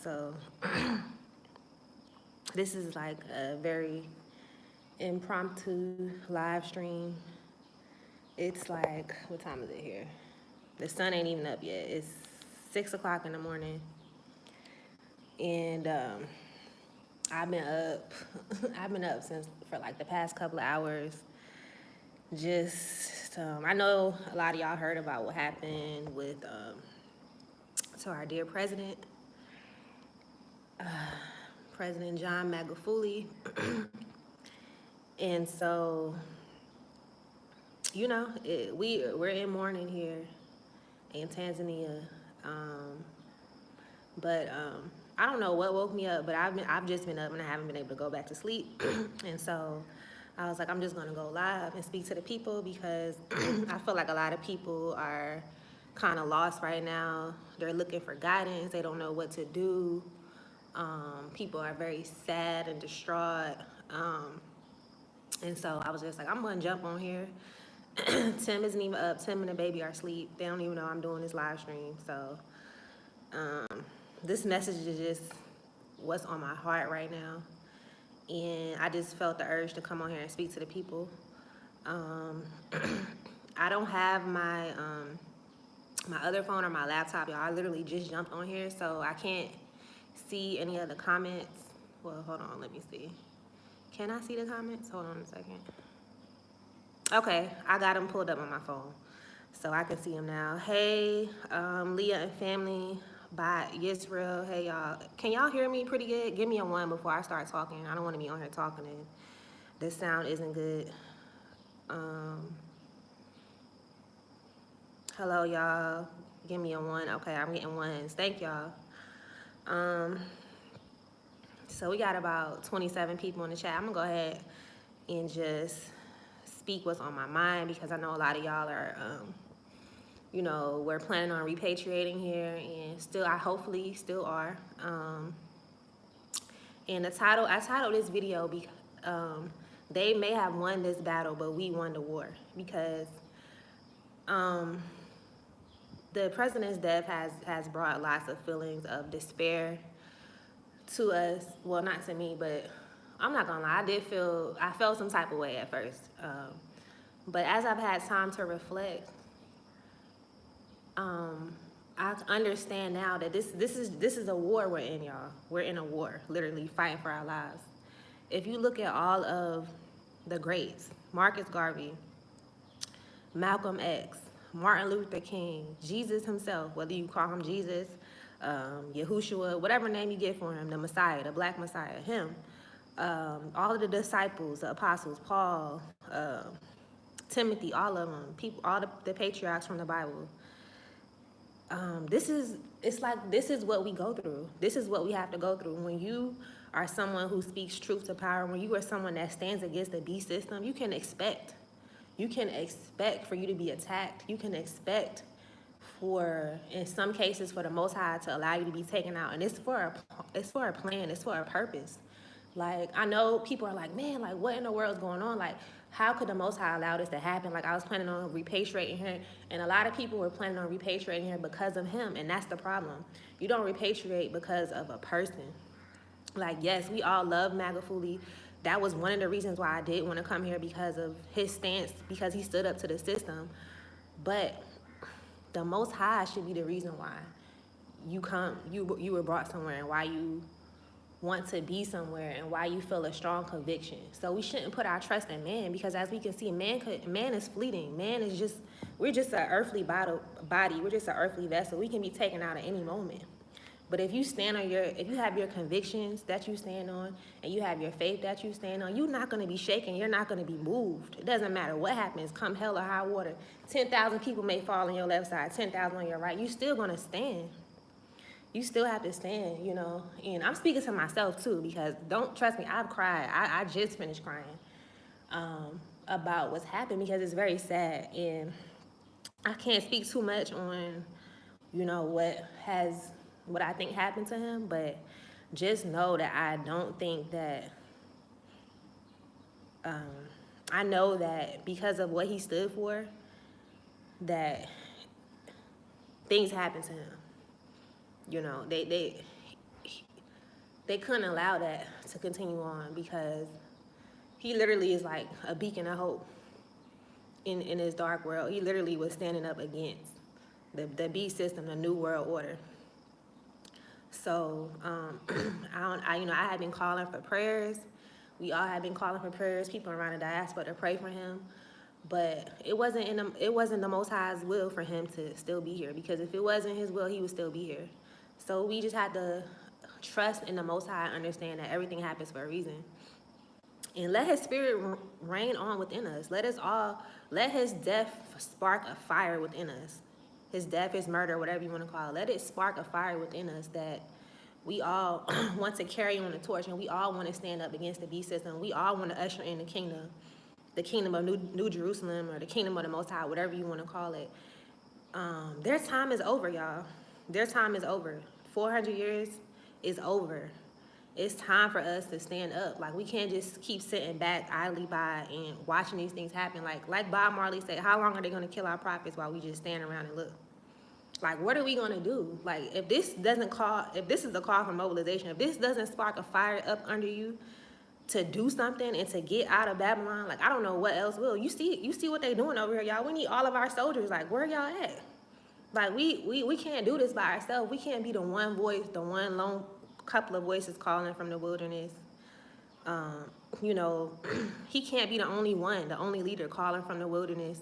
So this is like a very impromptu live stream. It's like, what time is it here? The sun ain't even up yet. It's 6 o'clock in the morning. And I've been up, I've been up since for like the past couple of hours. I know a lot of y'all heard about what happened with, to our dear president, President John Magufuli. And so, we're in mourning here in Tanzania. But I don't know what woke me up, but I've just been up and I haven't been able to go back to sleep. And so I was like, I'm just gonna go live and speak to the people because I feel like a lot of people are kind of lost right now. They're looking for guidance. They don't know what to do. People are very sad and distraught. And so I was just like, I'm gonna jump on here. Tim isn't even up. Tim and the baby are asleep. They don't even know I'm doing this live stream. So this message is just what's on my heart right now. And I just felt the urge to come on here and speak to the people. I don't have my my other phone or my laptop, y'all. I literally just jumped on here, so I can't see any of the comments. Well, hold on, let me see. Can I see the comments? Hold on a second. Okay, I got them pulled up on my phone, so I can see them now. Hey, Leah and family. By Yisrael. Hey, y'all. Can y'all hear me pretty good? Give me a 1 before I start talking. I don't want to be on here talking and this sound isn't good. Hello, y'all. Give me a 1. Okay, I'm getting 1s. Thank y'all. So we got about 27 people in the chat. I'm going to go ahead and just speak what's on my mind because I know a lot of y'all are, we're planning on repatriating here and still, I hopefully still are. And I titled this video because they may have won this battle, but we won the war because the president's death has brought lots of feelings of despair to us. Well, not to me, but I'm not gonna lie, I felt some type of way at first. But as I've had time to reflect, I understand now that this is a war we're in, y'all. We're in a war, literally fighting for our lives. If you look at all of the greats, Marcus Garvey, Malcolm X, Martin Luther King, Jesus himself, whether you call him Jesus, Yahushua, whatever name you get for him, the Messiah, the Black Messiah, him, all of the disciples, the apostles, Paul, Timothy, all of them, people, all the patriarchs from the Bible. This is what we go through. This is what we have to go through. When you are someone who speaks truth to power, when you are someone that stands against the beast system, you can expect for you to be attacked. You can expect in some cases, for the Most High to allow you to be taken out. And it's for a plan, it's for a purpose. Like, I know people are like, man, like, what in the world is going on? Like, how could the Most High allow this to happen? Like, I was planning on repatriating here, and a lot of people were planning on repatriating here because of him, and that's the problem. You don't repatriate because of a person. Like, yes, we all love Magufuli. That was one of the reasons why I did want to come here, because of his stance, because he stood up to the system. But the Most High should be the reason why you were brought somewhere, and why you want to be somewhere, and why you feel a strong conviction. So we shouldn't put our trust in man, because as we can see, man is fleeting. We're just an earthly body. We're just an earthly vessel. We can be taken out at any moment. But if you have your convictions that you stand on, and you have your faith that you stand on, you're not going to be shaken. You're not going to be moved. It doesn't matter what happens, come hell or high water. 10,000 people may fall on your left side, 10,000 on your right. You still going to stand. You still have to stand, And I'm speaking to myself too, because don't trust me, I've cried. I just finished crying about what's happened, because it's very sad. And I can't speak too much on, what I think happened to him, but just know that I don't think that, I know that because of what he stood for, that things happened to him. they couldn't allow that to continue on because he literally is like a beacon of hope in this dark world. He literally was standing up against the beast system, the new world order. So I have been calling for prayers. We all have been calling for prayers. People around the diaspora to pray for him, but it wasn't the Most High's will for him to still be here. Because if it wasn't His will, he would still be here. So we just had to trust in the Most High and understand that everything happens for a reason, and let His Spirit reign on within us. Let His death spark a fire within us. His death, His murder, whatever you want to call it. Let it spark a fire within us that we all want to carry on the torch, and we all want to stand up against the beast system. We all want to usher in the kingdom of New Jerusalem, or the kingdom of the Most High, whatever you want to call it. Their time is over, y'all. Their time is over. 400 years is over. It's time for us to stand up. Like, we can't just keep sitting back idly by and watching these things happen. Like Bob Marley said, how long are they going to kill our prophets while we just stand around and look? Like, what are we going to do? Like, if this is a call for mobilization, if this doesn't spark a fire up under you to do something and to get out of Babylon, like, I don't know what else will. You see what they doing over here, y'all. We need all of our soldiers. Like, where y'all at? Like, we can't do this by ourselves. We can't be the one voice, the one lone couple of voices calling from the wilderness. He can't be the only one, the only leader calling from the wilderness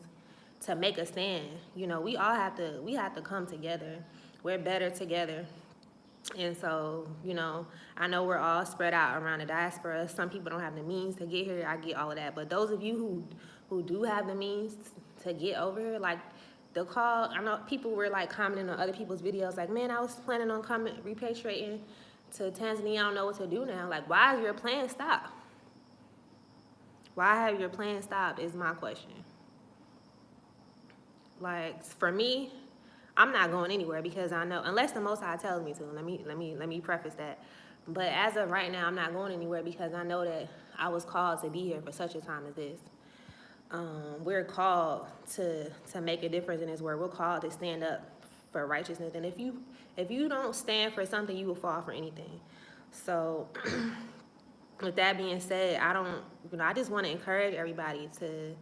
to make a stand. We all have to come together. We're better together. And so, I know we're all spread out around the diaspora. Some people don't have the means to get here. I get all of that. But those of you who do have the means to get over here, like, the call, I know people were like commenting on other people's videos, like, man, I was planning on repatriating to Tanzania. I don't know what to do now. Like, why is your plan stopped? Why have your plan stopped is my question. Like, for me, I'm not going anywhere because I know, unless the Most High tells me to. Let me preface that. But as of right now, I'm not going anywhere because I know that I was called to be here for such a time as this. We're called to make a difference in this world. We're called to stand up for righteousness. And if you don't stand for something, you will fall for anything. So with that being said, I just want to encourage everybody to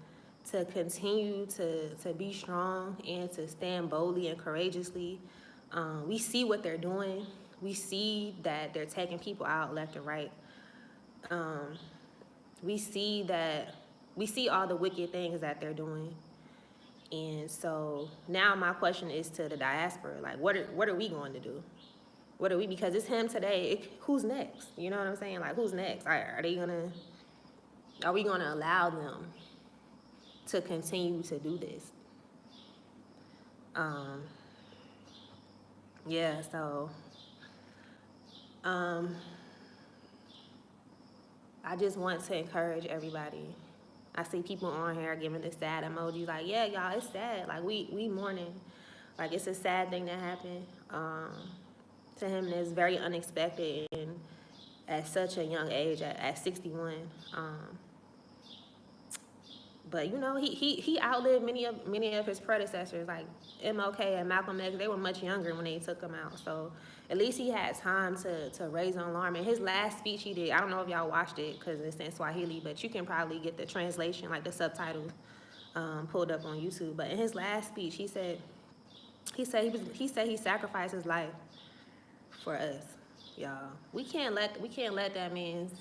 continue to be strong and to stand boldly and courageously. We see what they're doing. We see that they're taking people out left and right. We see all the wicked things that they're doing. And so now my question is to the diaspora, like, what are we going to do? Because it's him today, who's next? You know what I'm saying? Like, who's next? Are we gonna allow them to continue to do this? I just want to encourage everybody. I see people on here giving the sad emojis, like, yeah, y'all, it's sad. Like, we mourning. Like, it's a sad thing that happened to him, and it's very unexpected and at such a young age, at 61. But he outlived many of his predecessors, like MLK and Malcolm X. They were much younger when they took him out. So at least he had time to raise an alarm. And his last speech he did, I don't know if y'all watched it because it's in Swahili, but you can probably get the translation, like the subtitles, pulled up on YouTube. But in his last speech, he said he sacrificed his life for us, y'all. We can't let that man's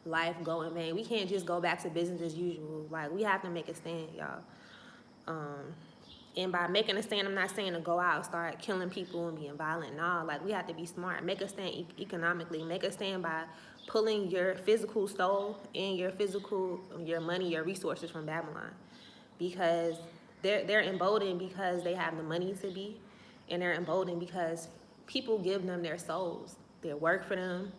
life go in vain. We can't just go back to business as usual. Like, we have to make a stand, y'all. And by making a stand, I'm not saying to go out and start killing people and being violent. No, like, we have to be smart. Make a stand economically. Make a stand by pulling your physical soul and your money, your resources from Babylon. Because they're emboldened because they have the money to be, and they're emboldened because people give them their souls. They work for them.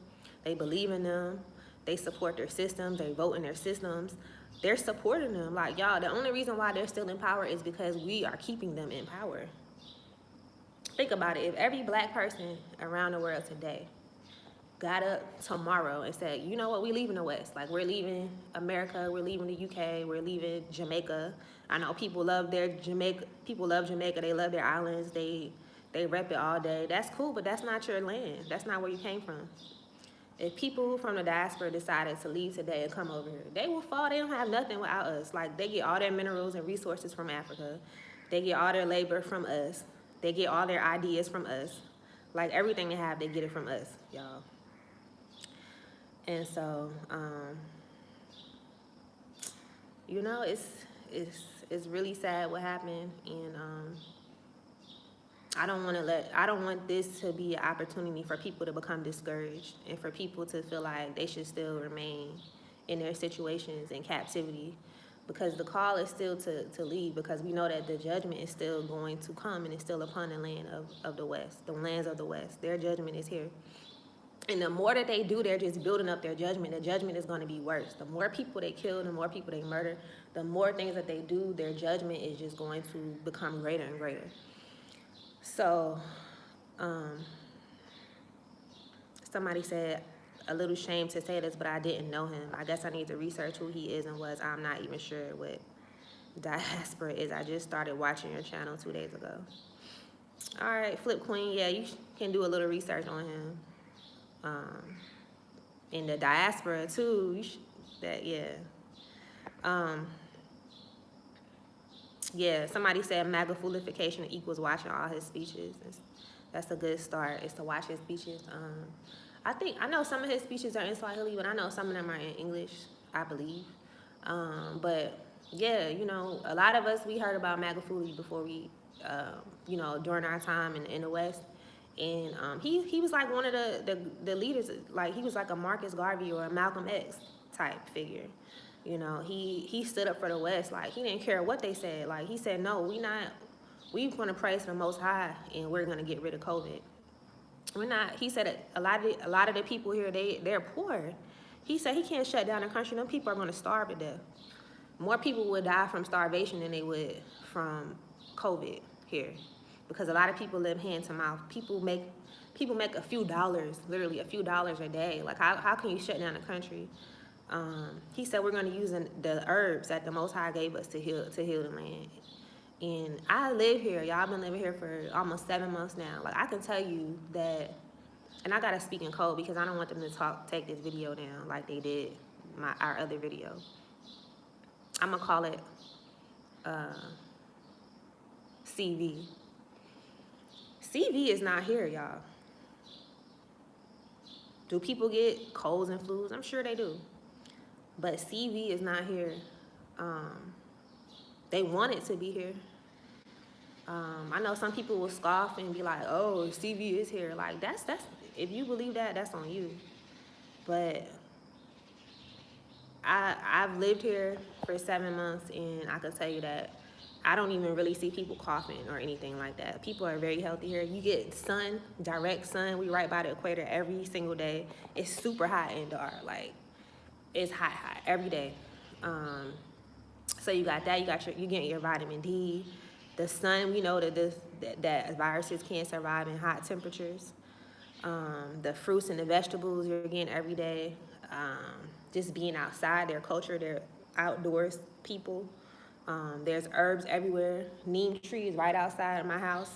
They believe in them. They support their systems. They vote in their systems. They're supporting them. Like, y'all, the only reason why they're still in power is because we are keeping them in power. Think about it. If every black person around the world today got up tomorrow and said, you know what, we leaving the West. Like, we're leaving America. We're leaving the UK. We're leaving Jamaica. I know people love Jamaica. They love their islands. They rep it all day. That's cool, but that's not your land. That's not where you came from. If people from the diaspora decided to leave today and come over here, they will fall. They don't have nothing without us. Like, they get all their minerals and resources from Africa. They get all their labor from us. They get all their ideas from us. Like, everything they have, they get it from us, y'all. And so, you know, it's really sad what happened, and I don't want this to be an opportunity for people to become discouraged and for people to feel like they should still remain in their situations in captivity, because the call is still to leave, because we know that the judgment is still going to come, and it's still upon the land of the West, the lands of the West. Their judgment is here. And the more that they do, they're just building up their judgment. The judgment is going to be worse. The more people they kill, the more people they murder, the more things that they do, their judgment is just going to become greater and greater. So, somebody said, a little shame to say this, but I didn't know him. I guess I need to research who he is and was. I'm not even sure what diaspora is. I just started watching your channel 2 days ago. All right, Flip Queen, yeah, you can do a little research on him. In the diaspora too, yeah, somebody said MAGA foolification equals watching all his speeches. That's a good start, is to watch his speeches. I know some of his speeches are in Swahili, but I know some of them are in English, I believe. But yeah, you know, a lot of us, we heard about MAGA foolery before we, you know, during our time in the West. And he was like one of the leaders, like he was like a Marcus Garvey or a Malcolm X type figure. You know, he stood up for the West. Like, he didn't care what they said. Like, he said, no, we're going to praise the Most High, and we're going to get rid of COVID. He said a lot of the people here, they're poor. He said he can't shut down the country. Them people are going to starve to death. More people would die from starvation than they would from COVID here, because a lot of people live hand to mouth. People make a few dollars, literally a few dollars a day. Like, how can you shut down the country? He said we're going to use the herbs that the Most High gave us to heal the land. And I live here, y'all. I've been living here for almost 7 months now. Like, I can tell you that, and I gotta speak in code because I don't want them to take this video down like they did our other video. I'm gonna call it CV. CV is not here, y'all. Do people get colds and flus? I'm sure they do. But CV is not here. They want it to be here. I know some people will scoff and be like, oh, CV is here. Like, that's if you believe that, that's on you. But I've lived here for 7 months, and I can tell you that I don't even really see people coughing or anything like that. People are very healthy here. You get sun, direct sun. We right by the equator every single day. It's super hot and dark. Like, it's hot every day. So you got that. You getting your vitamin D. The sun, we know that viruses can't survive in hot temperatures. The fruits and the vegetables you're getting every day. Just being outside, their culture, they're outdoors people. There's herbs everywhere. Neem tree is right outside of my house.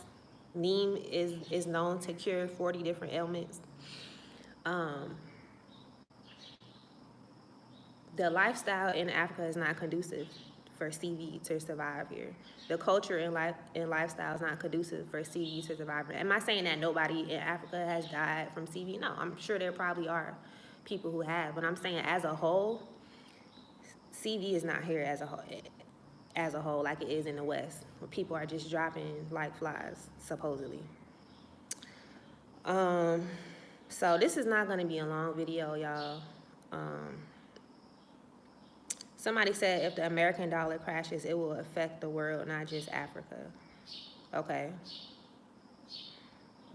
Neem is known to cure 40 different ailments. The lifestyle in Africa is not conducive for CV to survive here. The culture and lifestyle is not conducive for CV to survive. Am I saying that nobody in Africa has died from CV? No, I'm sure there probably are people who have, but I'm saying as a whole, CV is not here as a whole like it is in the West, where people are just dropping like flies, supposedly. So this is not gonna be a long video, y'all. Somebody said if the American dollar crashes, it will affect the world, not just Africa. Okay.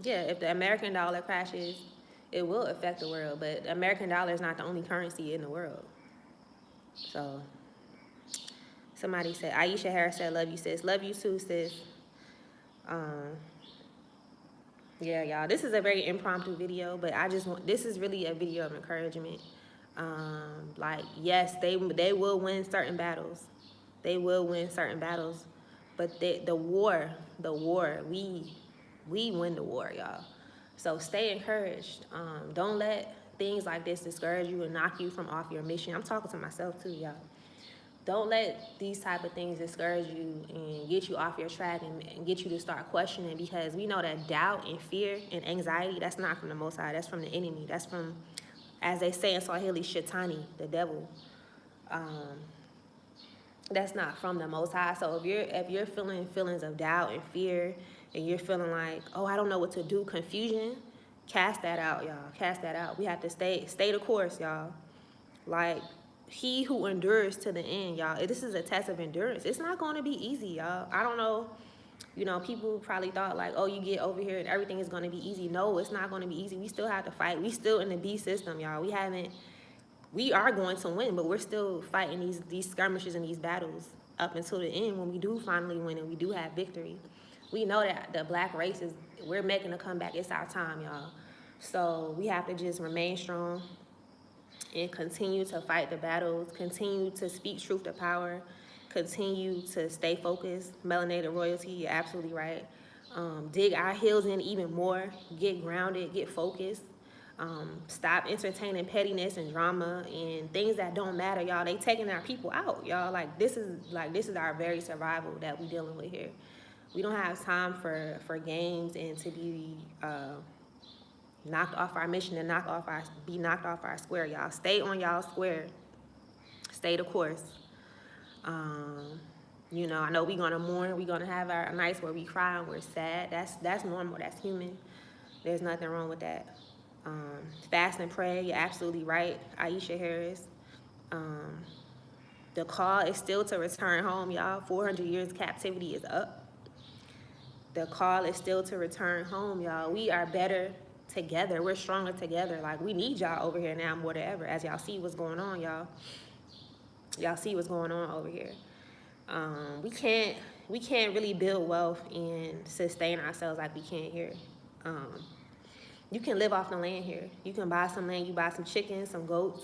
Yeah, if the American dollar crashes, it will affect the world, but the American dollar is not the only currency in the world. So, somebody said, Aisha Harris said, love you, sis. Love you too, sis. Yeah, y'all, this is a very impromptu video, but this is really a video of encouragement. Like, yes, they will win certain battles. They will win certain battles, but the war, we win the war, y'all. So stay encouraged. Don't let things like this discourage you and knock you from off your mission. I'm talking to myself too, y'all. Don't let these type of things discourage you and get you off your track and get you to start questioning, because we know that doubt and fear and anxiety, that's not from the Most High. That's from the enemy. That's from, as they say in Swahili, Shetani, the devil. That's not from the Most High. So if you're feeling feelings of doubt and fear, and you're feeling like, oh, I don't know what to do, confusion, cast that out, y'all. Cast that out. We have to stay the course, y'all. Like, he who endures to the end, y'all. This is a test of endurance. It's not going to be easy, y'all. I don't know. You know, people probably thought like, oh, you get over here and everything is going to be easy. No, it's not going to be easy. We still have to fight. We still in the beast system, y'all. We are going to win, but we're still fighting these skirmishes and these battles up until the end, when we do finally win and we do have victory. We know that the black race we're making a comeback. It's our time, y'all. So we have to just remain strong and continue to fight the battles, continue to speak truth to power, continue to stay focused. Melanated royalty, you're absolutely right. Dig our heels in even more, get grounded, get focused. Stop entertaining pettiness and drama and things that don't matter, y'all. They taking our people out, y'all. Like this is our very survival that we dealing with here. We don't have time for games and to be knocked off our mission and be knocked off our square, y'all. Stay on y'all square. Stay the course. You know, I know we're gonna mourn. We're gonna have our nights where we cry and we're sad. That's normal. That's human. There's nothing wrong with that. Fast and pray. You're absolutely right, Aisha Harris. The call is still to return home, y'all. 400 years captivity is up. The call is still to return home, y'all. We are better together. We're stronger together. Like, we need y'all over here now more than ever. As y'all see what's going on, y'all. Y'all see what's going on over here. We can't really build wealth and sustain ourselves like we can here. You can live off the land here. You can buy some land. You buy some chickens, some goats,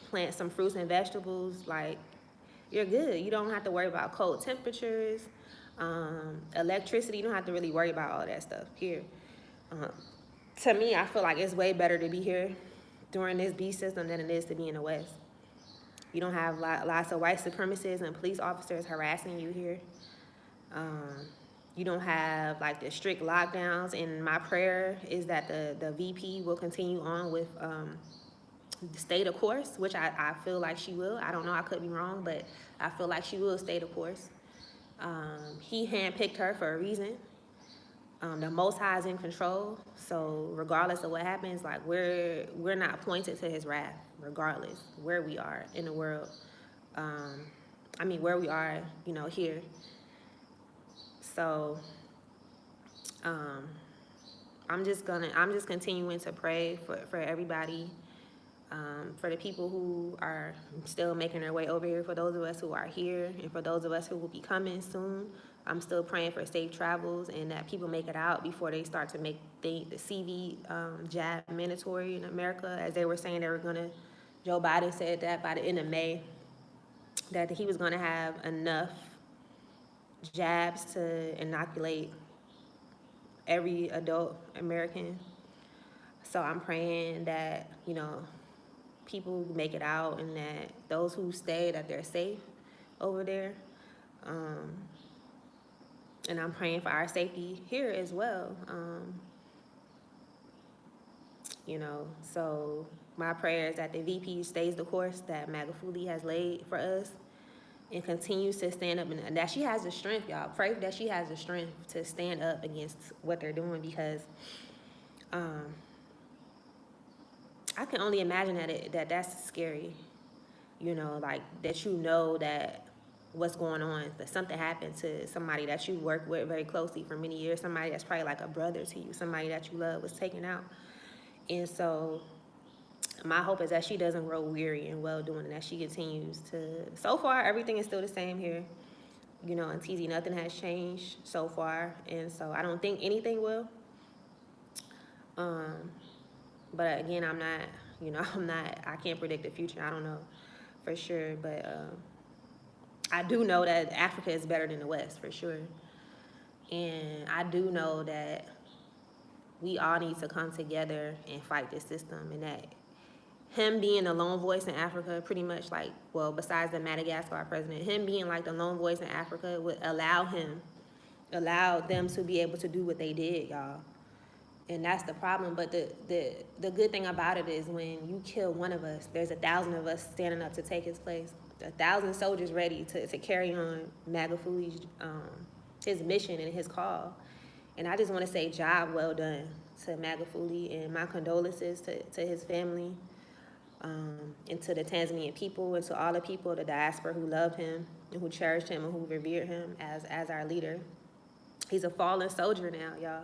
plant some fruits and vegetables. Like, you're good. You don't have to worry about cold temperatures, electricity. You don't have to really worry about all that stuff here. To me, I feel like it's way better to be here during this beast system than it is to be in the West. You don't have lots of white supremacists and police officers harassing you here. You don't have like the strict lockdowns, and my prayer is that the VP will continue on with stay the course, which I feel like she will. I don't know, I could be wrong, but I feel like she will stay the course. He handpicked her for a reason. The Most High is in control, so regardless of what happens, like we're not appointed to his wrath, regardless where we are in the world. Where we are, you know, here. So I'm just continuing to pray for everybody, for the people who are still making their way over here, for those of us who are here, and for those of us who will be coming soon. I'm still praying for safe travels and that people make it out before they start to make the CV jab mandatory in America, as they were saying they were gonna. Joe Biden said that by the end of May, that he was gonna have enough jabs to inoculate every adult American. So I'm praying that, you know, people make it out and that those who stay, that they're safe over there. And I'm praying for our safety here as well. You know, so my prayer is that the VP stays the course that Magufuli has laid for us and continues to stand up, and that she has the strength, y'all. Pray that she has the strength to stand up against what they're doing, because I can only imagine that's scary. You know, like that, you know, that what's going on, that something happened to somebody that you work with very closely for many years, somebody that's probably like a brother to you, somebody that you love was taken out. And so my hope is that she doesn't grow weary and well doing, and that she continues to. So far, everything is still the same here. You know, in TZ, nothing has changed so far, and so I don't think anything will. But again, I can't predict the future. I don't know for sure, but I do know that Africa is better than the West for sure. And I do know that we all need to come together and fight this system. And that him being the lone voice in Africa, pretty much like, well, besides the Madagascar president, him being like the lone voice in Africa would allow them to be able to do what they did, y'all. And that's the problem. But the good thing about it is when you kill one of us, there's 1,000 of us standing up to take his place. 1,000 soldiers ready to carry on Magafuli's his mission and his call. And I just want to say job well done to Magafuli, and my condolences to his family, and to the Tanzanian people, and to all the people, the diaspora who loved him and who cherished him and who revered him as our leader. He's a fallen soldier now, y'all.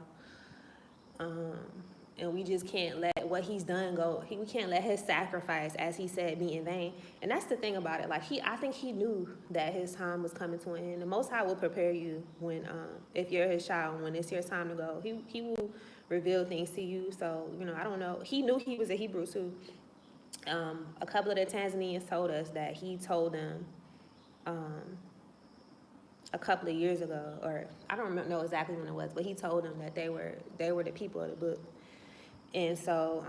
And we just can't let what he's done go. We can't let his sacrifice, as he said, be in vain. And that's the thing about it. Like I think he knew that his time was coming to an end. The Most High will prepare you when, if you're his child, when it's your time to go. He will reveal things to you. So, I don't know. He knew he was a Hebrew too. A couple of the Tanzanians told us that he told them a couple of years ago, or I don't know exactly when it was, but he told them that they were the people of the book. And so,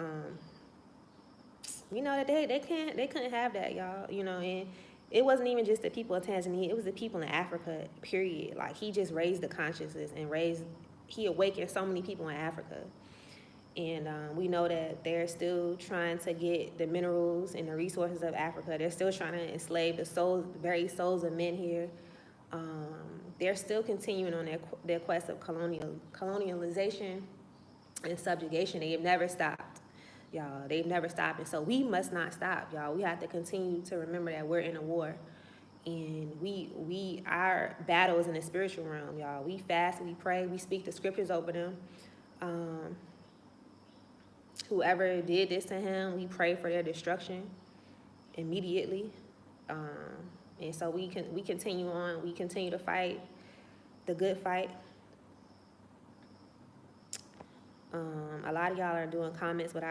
that they couldn't have that, y'all, and it wasn't even just the people of Tanzania, it was the people in Africa, period. Like, he just raised the consciousness and he awakened so many people in Africa. And we know that they're still trying to get the minerals and the resources of Africa. They're still trying to enslave the very souls of men here. They're still continuing on their quest of colonialization and subjugation. They have never stopped, y'all. They've never stopped. And so we must not stop, y'all. We have to continue to remember that we're in a war. And our battle is in the spiritual realm, y'all. We fast, we pray, we speak the scriptures over them. Whoever did this to him, we pray for their destruction immediately. And so we continue on. We continue to fight the good fight. A lot of y'all are doing comments, but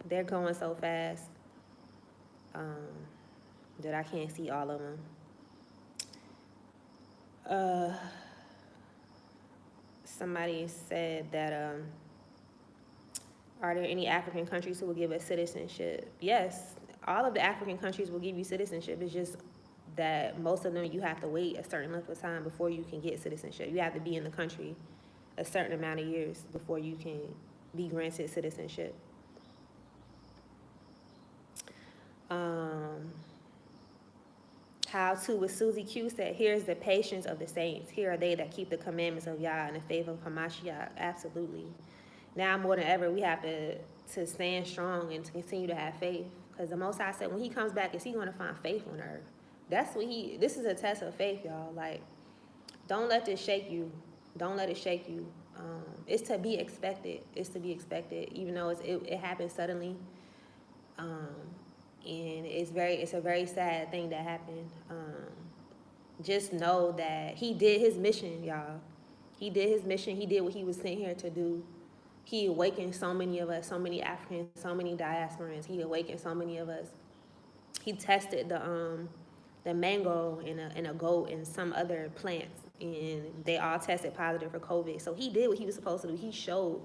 they're going so fast that I can't see all of them. Somebody said that, are there any African countries who will give us citizenship? Yes, all of the African countries will give you citizenship. It's just that most of them, you have to wait a certain length of time before you can get citizenship. You have to be in the country a certain amount of years before you can be granted citizenship. How to with Susie Q said, here's the patience of the saints. Here are they that keep the commandments of Yah and the faith of Hamashiach. Absolutely. Now more than ever, we have to stand strong and to continue to have faith. Because the Most High said when he comes back, is he going to find faith on earth? That's what this is a test of faith, y'all. Like, don't let this shake you. Don't let it shake you. It's to be expected. It's to be expected, even though it happens suddenly. And it's a very sad thing that happened. Just know that he did his mission, y'all. He did his mission. He did what he was sent here to do. He awakened so many of us, so many Africans, so many diasporans. He awakened so many of us. He tested the mango and a goat and some other plants, and they all tested positive for COVID. So he did what he was supposed to do. He showed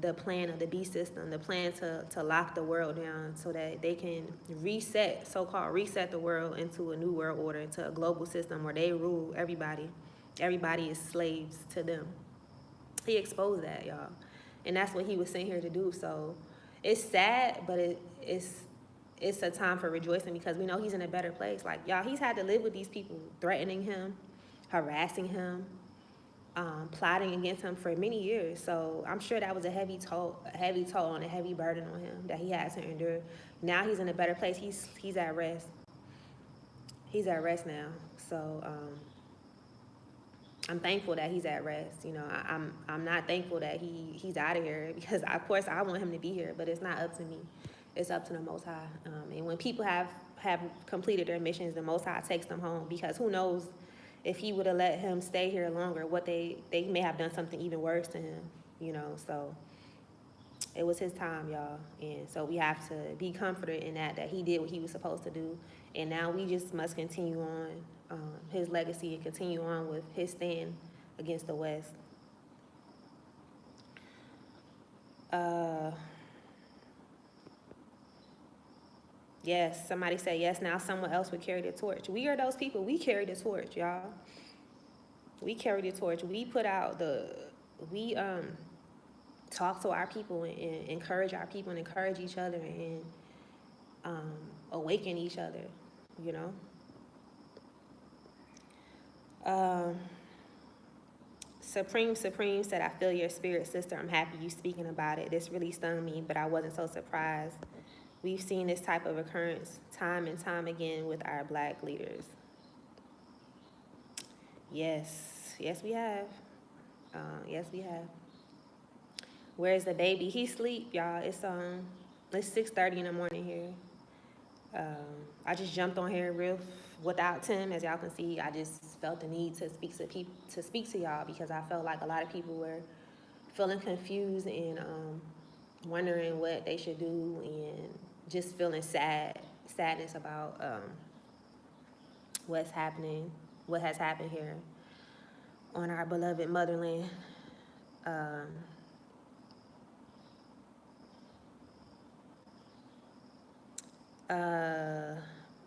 the plan of the beast system, the plan to lock the world down so that they can so-called reset the world into a new world order, into a global system where they rule everybody. Everybody is slaves to them. He exposed that, y'all. And that's what he was sent here to do. So it's sad, but it's a time for rejoicing because we know he's in a better place. Like, y'all, he's had to live with these people threatening him, harassing him, plotting against him for many years. So I'm sure that was a heavy toll and a heavy burden on him that he had to endure. Now he's in a better place. He's at rest. He's at rest now. So I'm thankful that he's at rest. I'm not thankful that he's out of here because of course I want him to be here, but it's not up to me. It's up to the Most High. And when people have completed their missions, the Most High takes them home because who knows if he would have let him stay here longer, what they may have done something even worse to him, So it was his time, y'all. And so we have to be comforted in that he did what he was supposed to do. And now we just must continue on his legacy and continue on with his stand against the West. Uh, yes, somebody said yes, now someone else would carry the torch. We are those people. We carry the torch, y'all. We carry the torch. We put out we talk to our people and encourage our people and encourage each other and awaken each other, you know. Um, Supreme said, I feel your spirit, sister. I'm happy you speaking about it. This really stung me, but I wasn't so surprised. We've seen this type of occurrence time and time again with our Black leaders. Yes, yes we have. Yes we have. Where's the baby? He sleep, y'all. It's 6:30 in the morning here. I just jumped on here without Tim, as y'all can see. I just felt the need to speak to y'all because I felt like a lot of people were feeling confused and wondering what they should do and just feeling sadness about what has happened here on our beloved motherland.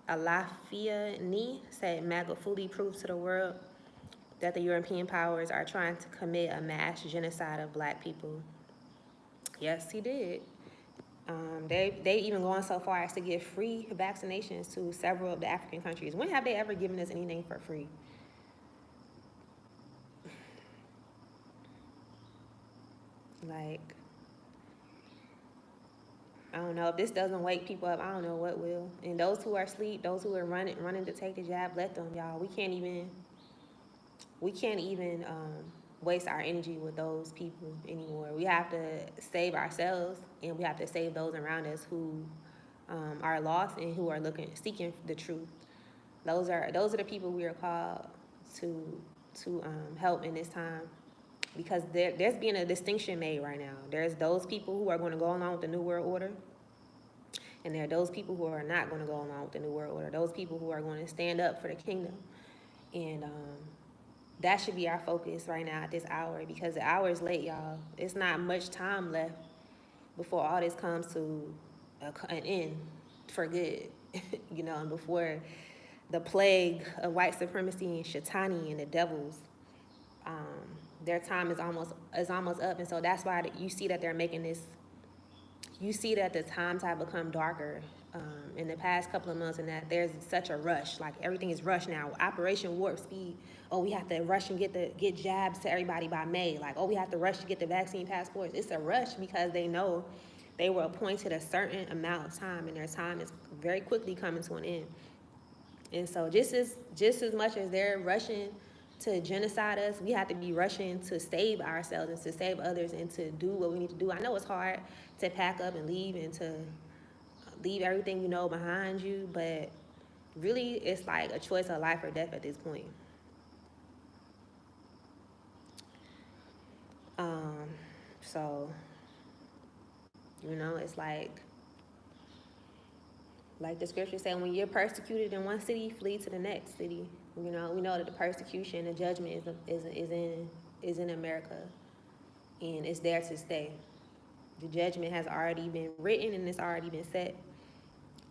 Alafia Ni said MAGA fully proves to the world that the European powers are trying to commit a mass genocide of Black people. Yes, he did. They even gone so far as to give free vaccinations to several of the African countries. When have they ever given us anything for free? Like, I don't know. If this doesn't wake people up, I don't know what will. And those who are asleep, those who are running to take the jab, let them, y'all. We can't even waste our energy with those people anymore. We have to save ourselves, and we have to save those around us who are lost and who are seeking the truth. Those are the people we are called to help in this time, because there's being a distinction made right now. There's those people who are going to go along with the New World Order, and there are those people who are not going to go along with the New World Order. Those people who are going to stand up for the kingdom, and that should be our focus right now at this hour, because the hour is late, y'all. It's not much time left before all this comes to an end for good, you know, and before the plague of white supremacy and Shaitani and the devils, their time is almost up. And so that's why you see that they're making this, you see that the times have become darker in the past couple of months, and that there's such a rush. Like, everything is rushed now. Operation Warp Speed. Oh, we have to rush and get jabs to everybody by May. Like, oh, we have to rush to get the vaccine passports. It's a rush because they know they were appointed a certain amount of time, and their time is very quickly coming to an end. And so just as much as they're rushing to genocide us, we have to be rushing to save ourselves and to save others and to do what we need to do. I know it's hard to pack up and leave and to leave everything you know behind you, but really it's like a choice of life or death at this point. So, you know, it's like the scripture said, when you're persecuted in one city, flee to the next city. You know, we know that the persecution, the judgment is in America, and it's there to stay. The judgment has already been written and it's already been set,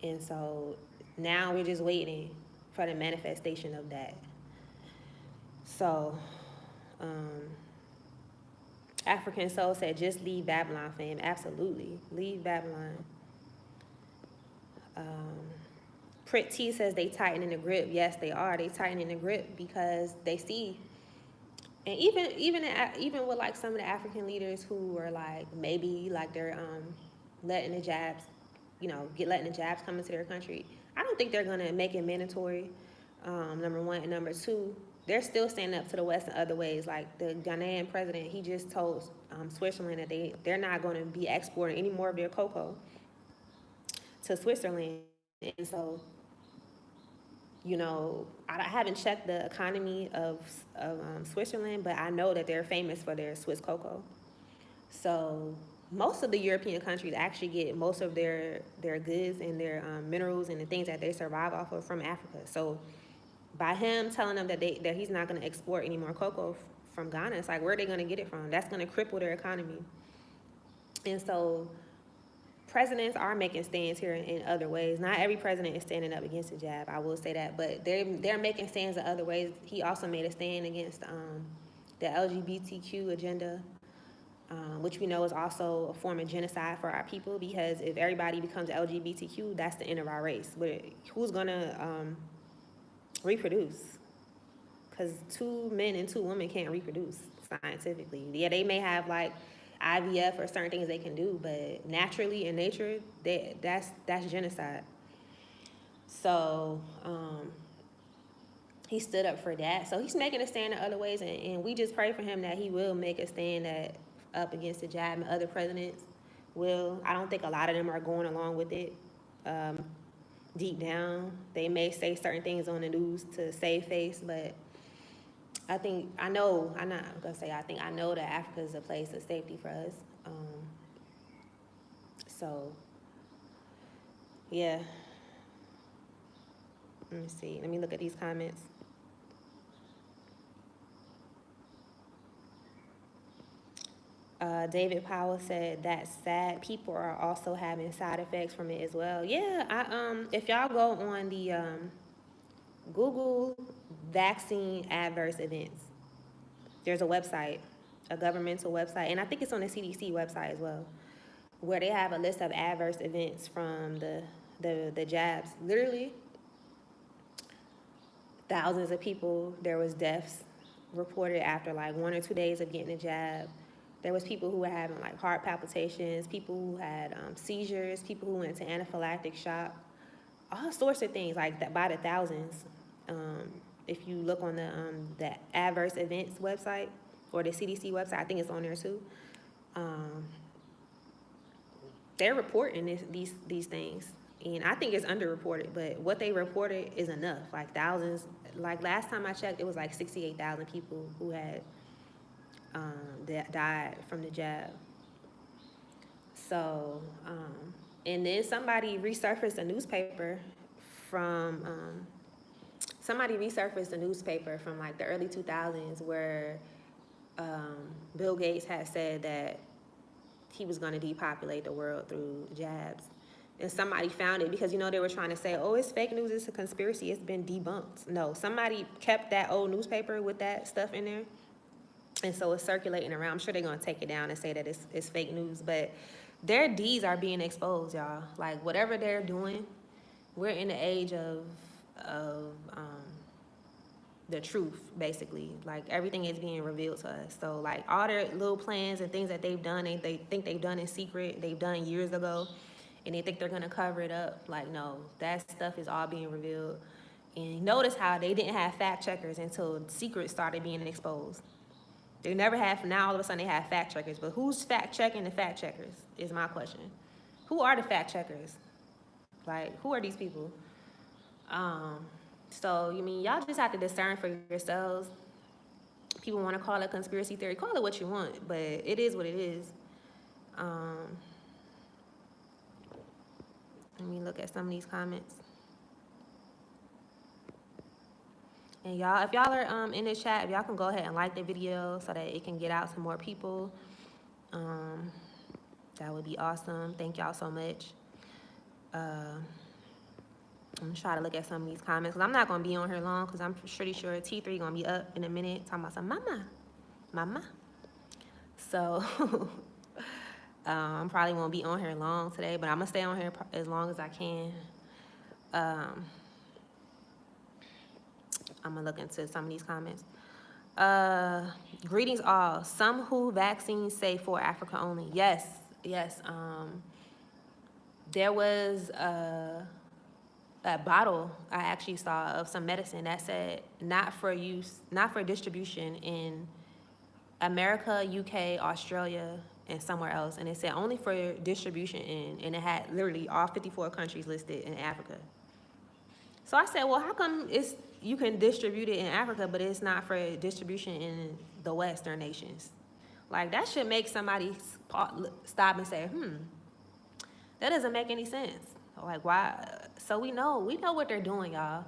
and so now we're just waiting for the manifestation of that. So, African Soul said, just leave Babylon, fam. Absolutely, leave Babylon. Prit T says they tightening the grip. Yes, they are. They tightening the grip because they see, and even with like some of the African leaders who are like, maybe like they're letting the jabs, letting the jabs come into their country. I don't think they're gonna make it mandatory. Number one, and number two, they're still standing up to the West in other ways. Like the Ghanaian president, he just told Switzerland that they're not going to be exporting any more of their cocoa to Switzerland. And so, I haven't checked the economy of Switzerland, but I know that they're famous for their Swiss cocoa. So most of the European countries actually get most of their goods and their minerals and the things that they survive off of from Africa. So by him telling them that he's not going to export any more cocoa from Ghana, it's like, where are they going to get it from? That's going to cripple their economy. And so presidents are making stands here in other ways. Not every president is standing up against the jab, I will say that, but they're making stands in other ways. He also made a stand against the LGBTQ agenda, which we know is also a form of genocide for our people, because if everybody becomes LGBTQ, that's the end of our race. But who's gonna reproduce? Because 2 men and 2 women can't reproduce scientifically. Yeah, they may have like IVF or certain things they can do, but naturally in nature, that's genocide. So he stood up for that. So he's making a stand in other ways, and we just pray for him that he will make a stand up against the jab, and other presidents will. I don't think a lot of them are going along with it. Deep down, they may say certain things on the news to save face, but I know that Africa is a place of safety for us. So, yeah. Let me see. Let me look at these comments. David Powell said that's sad. People are also having side effects from it as well. Yeah, if y'all go on the Google vaccine adverse events, there's a website, a governmental website, and I think it's on the CDC website as well, where they have a list of adverse events from the jabs. Literally, thousands of people. There was deaths reported after like 1 or 2 days of getting the jab. There was people who were having like heart palpitations, people who had seizures, people who went to anaphylactic shock, all sorts of things like that by the thousands. If you look on the adverse events website or the CDC website, I think it's on there too. They're reporting these things, and I think it's underreported. But what they reported is enough. Like thousands. Like last time I checked, it was like 68,000 people who had that died from the jab. So, and then somebody resurfaced a newspaper from like the early 2000s where Bill Gates had said that he was going to depopulate the world through jabs. And somebody found it because, they were trying to say, oh, it's fake news, it's a conspiracy, it's been debunked. No, somebody kept that old newspaper with that stuff in there. And so it's circulating around. I'm sure they're going to take it down and say that it's fake news. But their deeds are being exposed, y'all. Like, whatever they're doing, we're in the age of the truth, basically. Like, everything is being revealed to us. So, like, all their little plans and things that they've done, and they think they've done in secret, they've done years ago, and they think they're going to cover it up. Like, no, that stuff is all being revealed. And notice how they didn't have fact checkers until secrets started being exposed. They never have, now all of a sudden they have fact checkers. But who's fact checking the fact checkers is my question. Who are the fact checkers? Like, who are these people? So, y'all just have to discern for yourselves. People want to call it conspiracy theory. Call it what you want, but it is what it is. Let me look at some of these comments. And y'all, if y'all are in the chat, if y'all can go ahead and like the video so that it can get out to more people, that would be awesome. Thank y'all so much. I'm gonna try to look at some of these comments because I'm not gonna be on here long because I'm pretty sure T3 gonna be up in a minute talking about some mama. So I probably won't be on here long today, but I'm gonna stay on here as long as I can. I'm gonna look into some of these comments. Greetings all. Some WHO vaccines say for Africa only. Yes. There was a bottle I actually saw of some medicine that said not for distribution in America, UK, Australia, and somewhere else. And it said only for distribution and it had literally all 54 countries listed in Africa. So I said, well, how come you can distribute it in Africa, but it's not for distribution in the Western nations? Like, that should make somebody stop and say, that doesn't make any sense. Like, why? So we know what they're doing, y'all.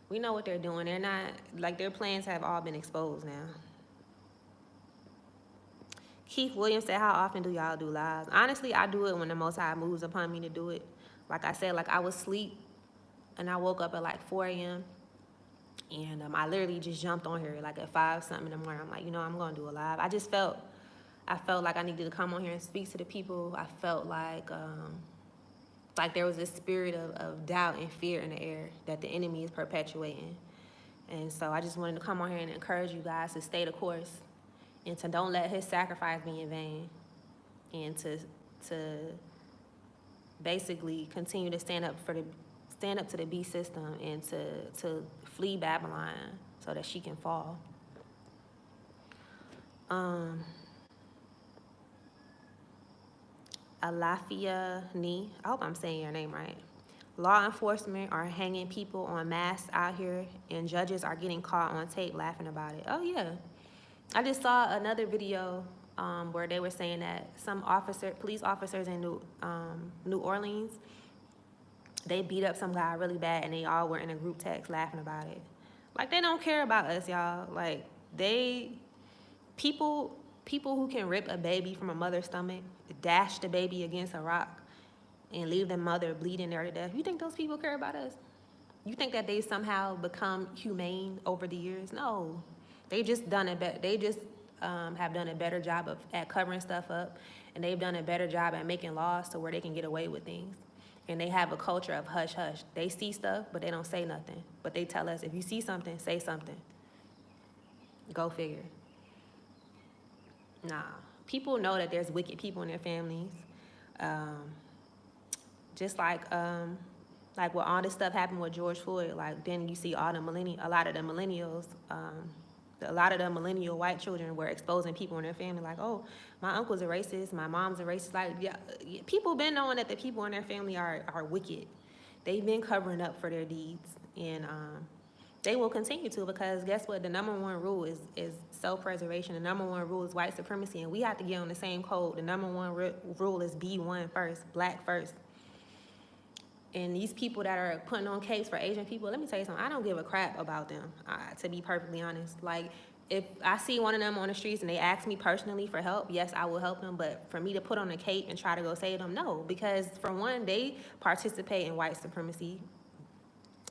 We know what they're doing. They're not, like, their plans have all been exposed now. Keith Williams said, how often do y'all do lives? Honestly, I do it when the Most High moves upon me to do it. Like I said, like I was asleep and I woke up at like 4 a.m. And I literally just jumped on here like at 5 something in the morning. I'm like, I'm going to do a live. I felt like I needed to come on here and speak to the people. I felt like there was this spirit of doubt and fear in the air that the enemy is perpetuating. And so I just wanted to come on here and encourage you guys to stay the course and to don't let his sacrifice be in vain, and to basically continue to stand up to the beast system and to flee Babylon so that she can fall. Alafia Ni, I hope I'm saying your name right. Law enforcement are hanging people on masks out here, and judges are getting caught on tape laughing about it. Oh yeah, I just saw another video where they were saying that some police officers in New Orleans, they beat up some guy really bad, and they all were in a group text laughing about it. Like, they don't care about us, y'all. Like, people who can rip a baby from a mother's stomach, dash the baby against a rock, and leave the mother bleeding there to death. You think those people care about us? You think that they somehow become humane over the years? No, they just have done a better job at covering stuff up, and they've done a better job at making laws to where they can get away with things. And they have a culture of hush hush. They see stuff, but they don't say nothing. But they tell us, if you see something, say something. Go figure. Nah, people know that there's wicked people in their families. Just like when all this stuff happened with George Floyd, like then you see a lot of the millennials, a lot of the millennial white children were exposing people in their family, like, oh, my uncle's a racist, my mom's a racist. Like, yeah, people been knowing that the people in their family are wicked. They've been covering up for their deeds, and they will continue to, because guess what? The number one rule is self-preservation. The number one rule is white supremacy, and we have to get on the same code. The number one rule is be one first, black first. And these people that are putting on capes for Asian people, let me tell you something, I don't give a crap about them, to be perfectly honest. Like, if I see one of them on the streets and they ask me personally for help, yes, I will help them. But for me to put on a cape and try to go save them, no. Because for one, they participate in white supremacy.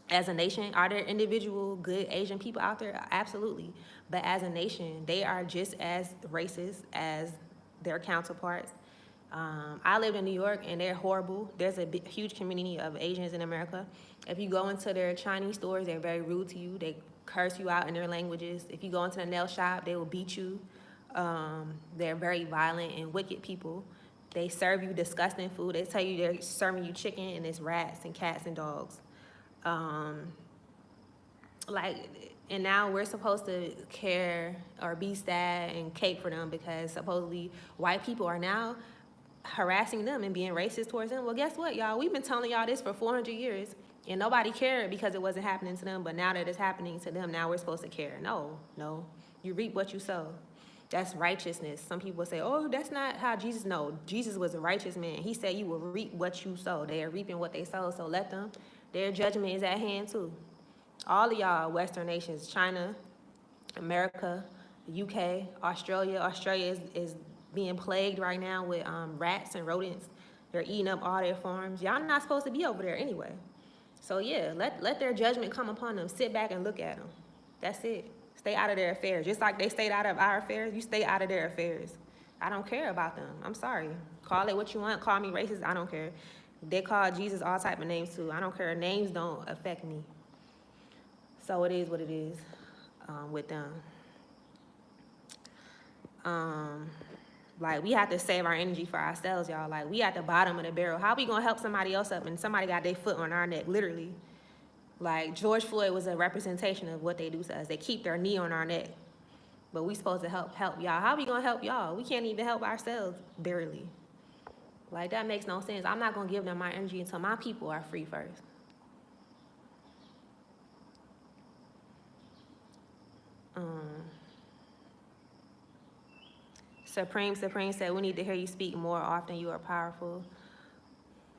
As a nation, are there individual good Asian people out there? Absolutely. But as a nation, they are just as racist as their counterparts. I lived in New York, and they're horrible. There's a huge community of Asians in America. If you go into their Chinese stores, they're very rude to you. They curse you out in their languages. If you go into the nail shop, they will beat you. They're very violent and wicked people. They serve you disgusting food. They tell you they're serving you chicken, and it's rats and cats and dogs. And now we're supposed to care or be sad and cape for them because supposedly white people are now harassing them and being racist towards them. Well, guess what, y'all? We've been telling y'all this for 400 years, and nobody cared because it wasn't happening to them. But now that it's happening to them, now we're supposed to care. No. You reap what you sow. That's righteousness. Some people say, oh, that's not how Jesus. No, Jesus was a righteous man. He said you will reap what you sow. They are reaping what they sow, so let them. Their judgment is at hand, too. All of y'all Western nations, China, America, UK, Australia. Australia is being plagued right now with rats and rodents. They're eating up all their farms. Y'all not supposed to be over there anyway. So yeah, let their judgment come upon them. Sit back and look at them. That's it. Stay out of their affairs. Just like they stayed out of our affairs, you stay out of their affairs. I don't care about them. I'm sorry. Call it what you want. Call me racist. I don't care. They call Jesus all type of names too. I don't care. Names don't affect me. So it is what it is with them. Like, we have to save our energy for ourselves, y'all. Like, we at the bottom of the barrel. How we gonna help somebody else up and somebody got their foot on our neck, literally? Like, George Floyd was a representation of what they do to us. They keep their knee on our neck. But we supposed to help y'all. How we gonna help y'all? We can't even help ourselves, barely. Like, that makes no sense. I'm not gonna give them my energy until my people are free first. Supreme said, we need to hear you speak more often. You are powerful.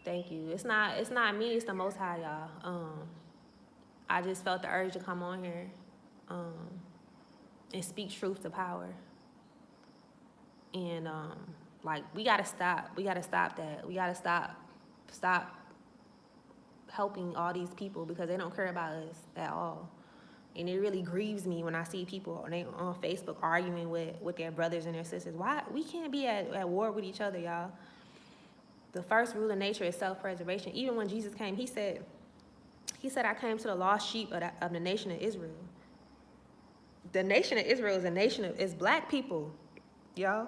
Thank you. It's not me, it's the Most High, y'all. I just felt the urge to come on here and speak truth to power. And like, we gotta stop that. We gotta stop helping all these people because they don't care about us at all. And it really grieves me when I see people on Facebook arguing with their brothers and their sisters. Why? We can't be at war with each other, y'all. The first rule of nature is self-preservation. Even when Jesus came, he said, I came to the lost sheep of the nation of Israel. The nation of Israel is black people, y'all.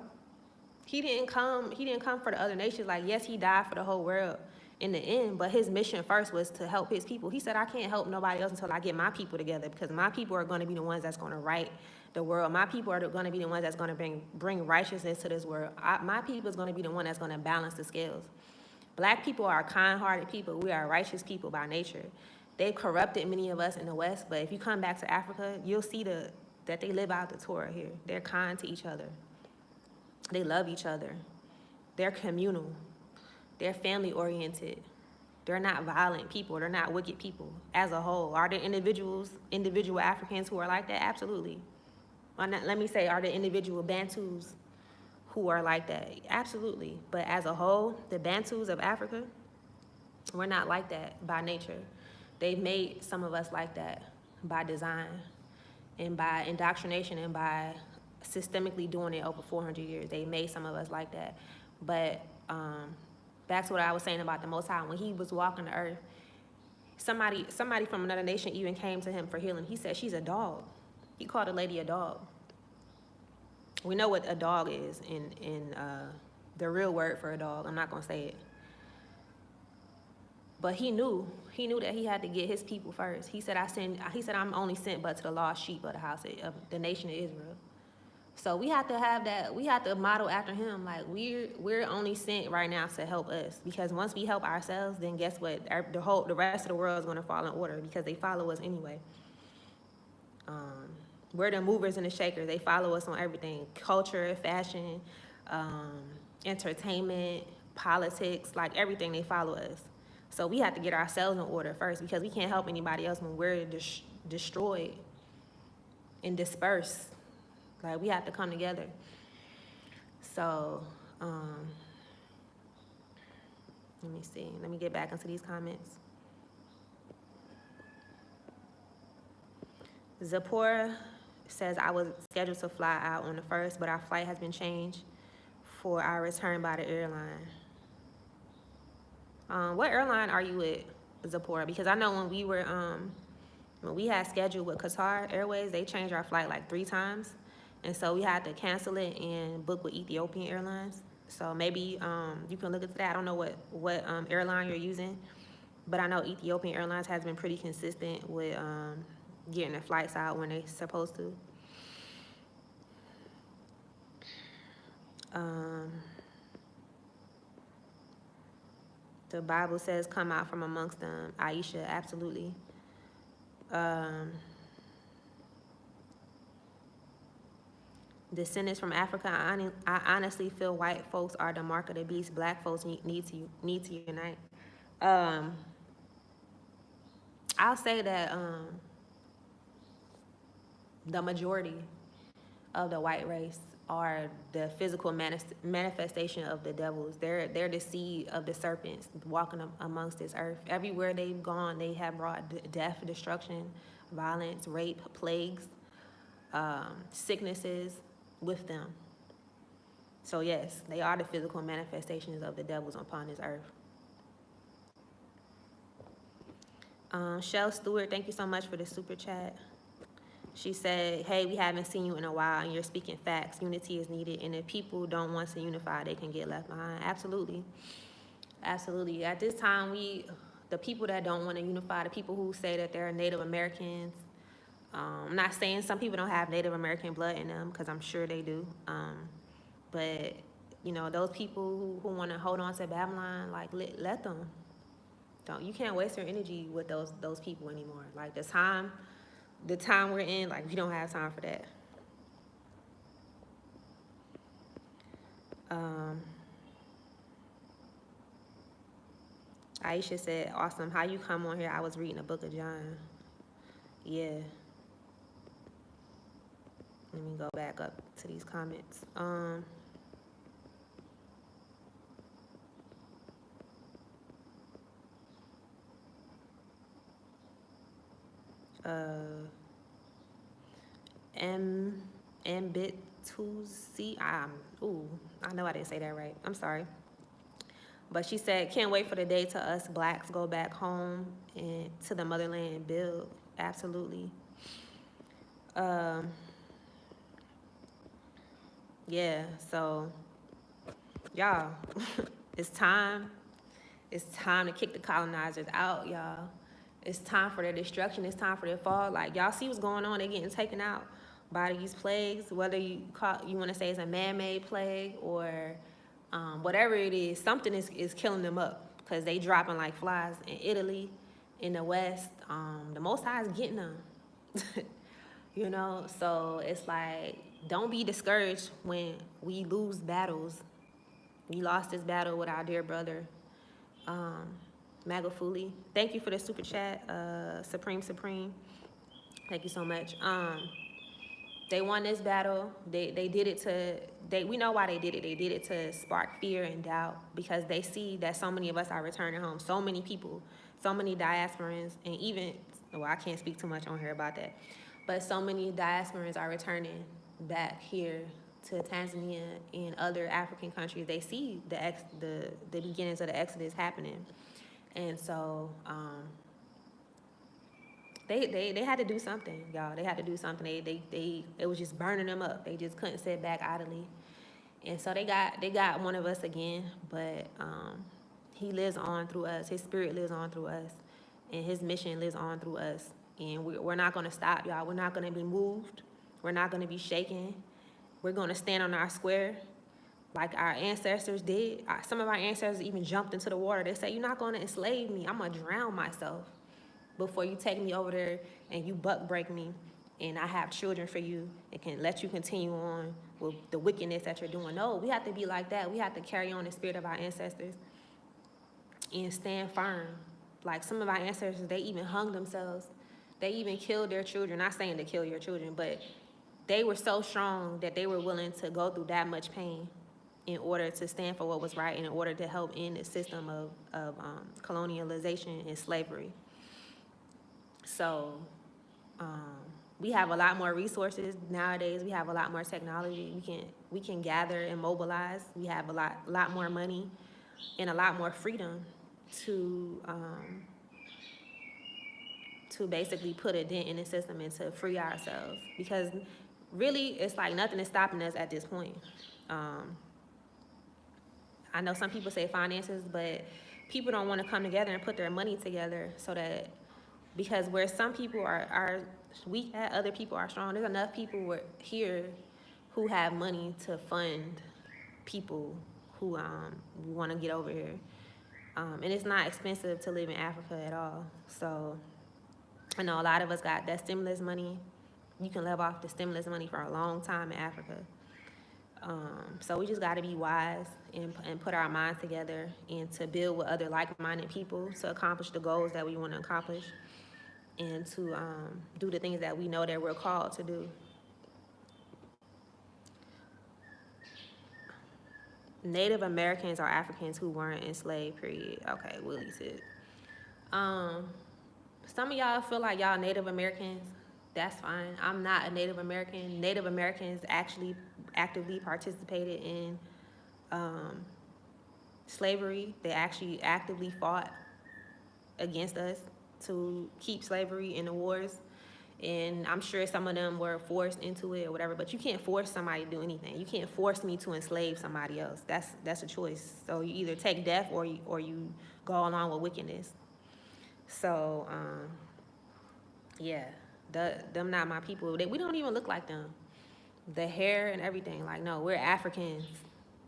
He didn't come for the other nations. Like, yes, he died for the whole world in the end, but his mission first was to help his people. He said, I can't help nobody else until I get my people together, because my people are going to be the ones that's going to right the world. My people are going to be the ones that's going to bring righteousness to this world. My people is going to be the one that's going to balance the scales. Black people are kind-hearted people. We are righteous people by nature. They've corrupted many of us in the West, but if you come back to Africa, you'll see that they live out the Torah here. They're kind to each other. They love each other. They're communal. They're family-oriented. They're not violent people. They're not wicked people as a whole. Are there individual Africans who are like that? Absolutely. Let me say, are there individual Bantus who are like that? Absolutely. But as a whole, the Bantus of Africa, we're not like that by nature. They've made some of us like that by design and by indoctrination and by systemically doing it over 400 years. They made some of us like that. But back to what I was saying about the Most High, when he was walking the earth, somebody from another nation even came to him for healing. He said, she's a dog. He called a lady a dog. We know what a dog is in the real word for a dog. I'm not going to say it. But he knew that he had to get his people first. He said, I'm only sent but to the lost sheep of the house of the nation of Israel. So we have to have that. We have to model after him. Like, we're only sent right now to help us, because once we help ourselves, then guess what? The rest of the world is going to fall in order, because they follow us anyway. We're the movers and the shakers. They follow us on everything: culture, fashion, entertainment, politics, like everything. They follow us. So we have to get ourselves in order first, because we can't help anybody else when we're destroyed and dispersed. Like, we have to come together. So, let me see. Let me get back into these comments. Zipporah says, I was scheduled to fly out on the 1st, but our flight has been changed for our return by the airline. What airline are you with, Zipporah? Because I know when we had scheduled with Qatar Airways, they changed our flight like 3 times. And so we had to cancel it and book with Ethiopian Airlines. So maybe you can look into that. I don't know what airline you're using, but I know Ethiopian Airlines has been pretty consistent with getting their flights out when they're supposed to. The Bible says, come out from amongst them. Aisha, absolutely. Descendants from Africa, I honestly feel white folks are the mark of the beast. Black folks need to unite. I'll say that the majority of the white race are the physical manifestation of the devils. They're the seed of the serpents walking amongst this earth. Everywhere they've gone, they have brought death, destruction, violence, rape, plagues, sicknesses with them. So yes, they are the physical manifestations of the devils upon this earth. Shell Stewart, thank you so much for the super chat. She said, hey, we haven't seen you in a while and you're speaking facts. Unity is needed, and if people don't want to unify, they can get left behind. Absolutely. Absolutely. At this time, the people that don't want to unify, the people who say that they're Native Americans, I'm not saying some people don't have Native American blood in them, because I'm sure they do. But, you know, those people who want to hold on to Babylon, like, let them. You can't waste your energy with those people anymore. Like, the time we're in, like, we don't have time for that. Aisha said, awesome. How you come on here? I was reading the book of John. Yeah. Let me go back up to these comments. M Mbituzi. I know I didn't say that right. I'm sorry. But she said, can't wait for the day to us blacks go back home and to the motherland and build. Absolutely. Yeah, so y'all, it's time. It's time to kick the colonizers out, y'all. It's time for their destruction. It's time for their fall. Like, y'all see what's going on. They're getting taken out by these plagues, whether you want to say it's a man-made plague or whatever it is, something is killing them up because they dropping like flies in Italy, in the West. The Most High is getting them. You know, so it's like, don't be discouraged when we lose battles. We lost this battle with our dear brother, Magafuli. Thank you for the super chat, Supreme. Thank you so much. They won this battle. They did it to, we know why they did it. They did it to spark fear and doubt because they see that so many of us are returning home. So many people, so many diasporans, and even, well, I can't speak too much on here about that, but so many diasporans are returning back here to Tanzania and other African countries. They see the beginnings of the Exodus happening. And so they had to do something, y'all. They had to do something. It was just burning them up. They just couldn't sit back idly. And so they got one of us again, but he lives on through us. His spirit lives on through us, and his mission lives on through us. And we're not going to stop, y'all. We're not going to be moved. We're not going to be shaken. We're going to stand on our square like our ancestors did. Some of our ancestors even jumped into the water. They say, you're not going to enslave me. I'm going to drown myself before you take me over there and you buck break me and I have children for you and can let you continue on with the wickedness that you're doing. No, we have to be like that. We have to carry on the spirit of our ancestors and stand firm. Like some of our ancestors, they even hung themselves. They even killed their children. Not saying to kill your children, but they were so strong that they were willing to go through that much pain in order to stand for what was right and in order to help end the system of colonialization and slavery. So we have a lot more resources nowadays. We have a lot more technology. We can gather and mobilize. We have a lot more money and a lot more freedom to basically put a dent in the system and to free ourselves. Because really, it's like nothing is stopping us at this point. I know some people say finances, but people don't want to come together and put their money together so that, because where some people are weak at, other people are strong. There's enough people here who have money to fund people who want to get over here. And it's not expensive to live in Africa at all. So I know a lot of us got that stimulus money. You can live off the stimulus money for a long time in Africa. So we just got to be wise and put our minds together and to build with other like-minded people to accomplish the goals that we want to accomplish and to do the things that we know that we're called to do. Native Americans are Africans who weren't enslaved, period. Okay, Willie said. Some of y'all feel like y'all Native Americans. That's fine. I'm not a Native American. Native Americans actually actively participated in slavery. They actually actively fought against us to keep slavery in the wars. And I'm sure some of them were forced into it or whatever, but you can't force somebody to do anything. You can't force me to enslave somebody else. That's a choice. So you either take death or you go along with wickedness. So, yeah, them not my people. We don't even look like them. The hair and everything, like, no, we're Africans.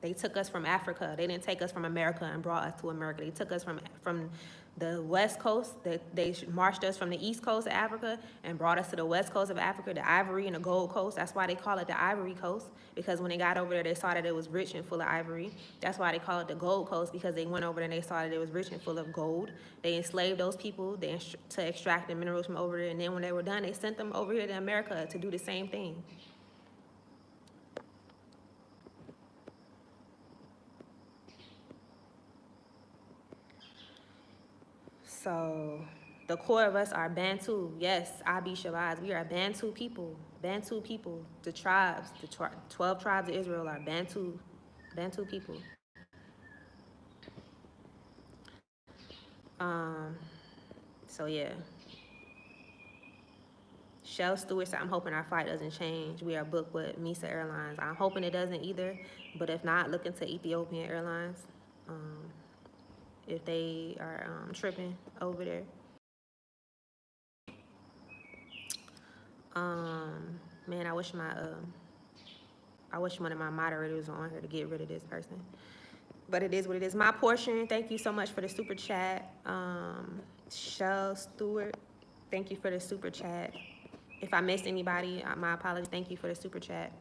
They took us from Africa. They didn't take us from America and brought us to America. They took us from the West Coast. They marched us from the East Coast of Africa and brought us to the West Coast of Africa, the Ivory and the Gold Coast. That's why they call it the Ivory Coast, because when they got over there, they saw that it was rich and full of ivory. That's why they call it the Gold Coast, because they went over there and they saw that it was rich and full of gold. They enslaved those people to extract the minerals from over there, and then when they were done, they sent them over here to America to do the same thing. So The core of us are Bantu. Yes, Abi Shabazz. We are Bantu people. Bantu people. The tribes, 12 tribes of Israel are Bantu people. So yeah. Shell Stewart said, I'm hoping our flight doesn't change. We are booked with Misa Airlines. I'm hoping it doesn't either. But if not, look into Ethiopian Airlines. If they are tripping over there. Man, I wish one of my moderators was on here to get rid of this person. But it is what it is. My portion, thank you so much for the super chat. Shell Stewart, thank you for the super chat. If I missed anybody, my apologies. Thank you for the super chat.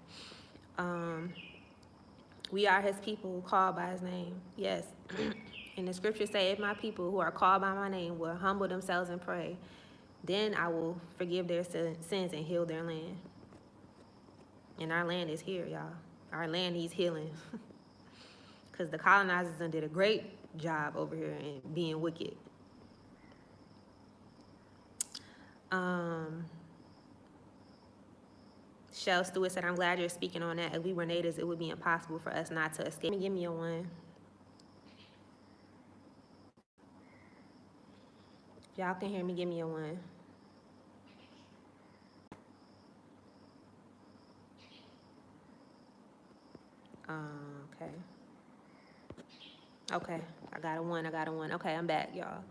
We are his people called by his name. Yes. And the scriptures say, if my people who are called by my name will humble themselves and pray, then I will forgive their sins and heal their land. And our land is here, y'all. Our land needs healing. Because the colonizers did a great job over here in being wicked. Shell Stewart said, I'm glad you're speaking on that. If we were natives, it would be impossible for us not to escape. Give me a one. If y'all can hear me, give me a one. Okay. Okay, I got a one. Okay, I'm back, y'all.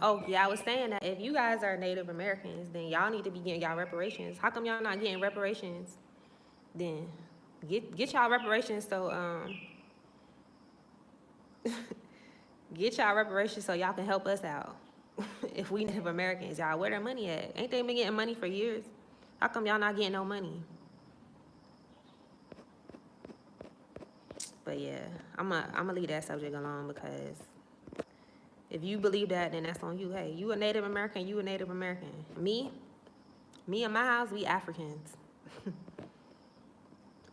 Oh yeah, I was saying that if you guys are Native Americans, then y'all need to be getting y'all reparations. How come y'all not getting reparations? Then get y'all reparations so get y'all reparations so y'all can help us out. If we Native Americans, y'all, where their money at? Ain't they been getting money for years? How come y'all not getting no money? But yeah, I'ma leave that subject alone because if you believe that, then that's on you. Hey, you a Native American, you a Native American. Me and my house, we Africans.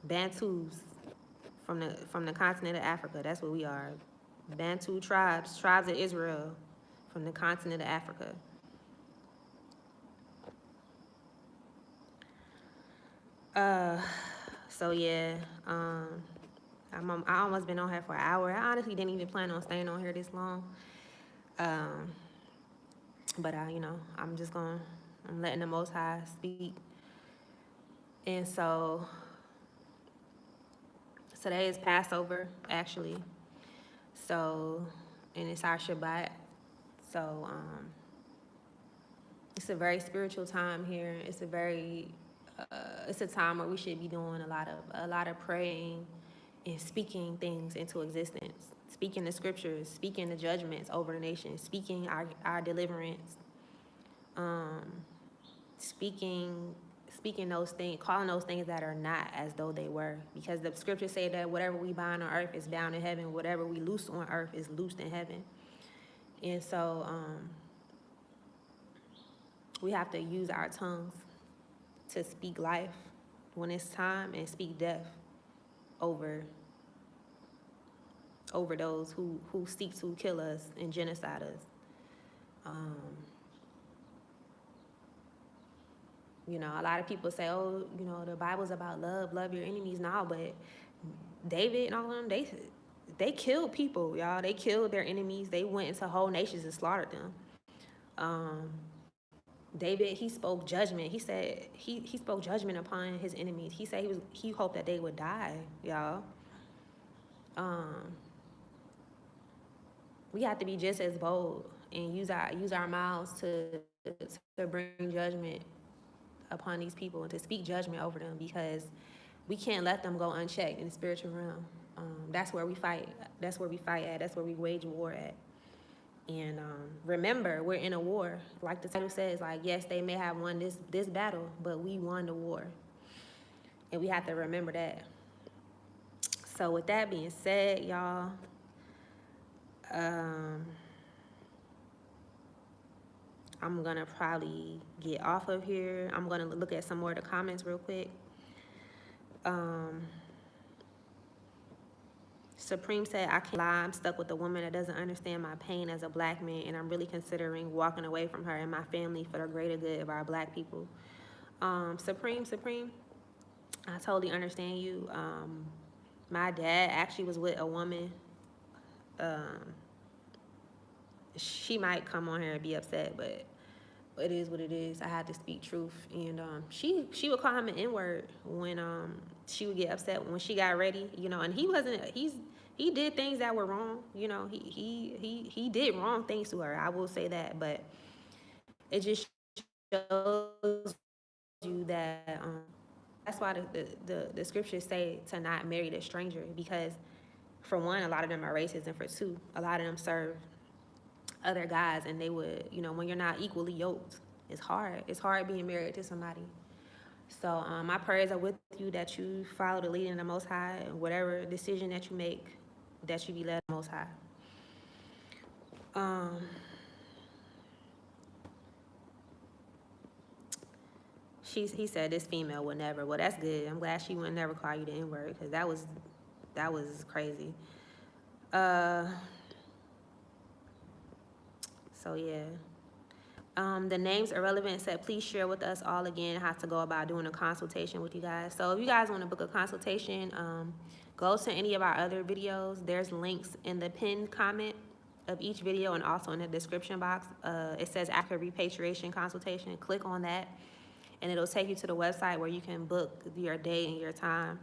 Bantus from the continent of Africa. That's what we are. Bantu tribes of Israel from the continent of Africa. So yeah, I almost been on here for an hour. I honestly didn't even plan on staying on here this long. But I'm letting the Most High speak. And so today is Passover, actually. So, and it's our Shabbat. So, it's a very spiritual time here. It's a time where we should be doing a lot of praying and speaking things into existence, speaking the scriptures, speaking the judgments over the nation, speaking our deliverance, speaking those things, calling those things that are not as though they were. Because the scriptures say that whatever we bind on earth is bound in heaven, whatever we loose on earth is loosed in heaven. And so we have to use our tongues to speak life when it's time and speak death over those who seek to kill us and genocide us. A lot of people say, oh, the Bible's about love your enemies. No, but David and all of them, they killed people, y'all. They killed their enemies. They went into whole nations and slaughtered them. David, he spoke judgment. He said he spoke judgment upon his enemies. He said he hoped that they would die, y'all. We have to be just as bold and use our mouths to bring judgment upon these people and to speak judgment over them, because we can't let them go unchecked in the spiritual realm. That's where we fight. That's where we fight at. That's where we wage war at. And remember, we're in a war. Like the title says, like, yes, they may have won this battle, but we won the war. And we have to remember that. So with that being said, y'all, I'm going to probably get off of here. I'm going to look at some more of the comments real quick. Supreme said, I can't lie, I'm stuck with a woman that doesn't understand my pain as a black man, and I'm really considering walking away from her and my family for the greater good of our black people. Supreme, I totally understand you. My dad actually was with a woman. She might come on here and be upset, but it is what it is. I had to speak truth, and she would call him an N-word when she would get upset when she got ready, you know. And he did things that were wrong, you know. He did wrong things to her. I will say that, but it just shows you that that's why the scriptures say to not marry the stranger, because for one, a lot of them are racist, and for two, a lot of them serve other guys, and they would, you know, when you're not equally yoked, it's hard. It's hard being married to somebody. So my prayers are with you, that you follow the leading of the Most High, and whatever decision that you make, that you be led by the Most High. He said this female would never. Well, that's good. I'm glad she would never call you the N-word, because that was crazy. So yeah. The name's irrelevant said, please share with us all again how to go about doing a consultation with you guys. So if you guys want to book a consultation, go to any of our other videos. There's links in the pinned comment of each video and also in the description box. It says after repatriation consultation. Click on that, and it'll take you to the website where you can book your day and your time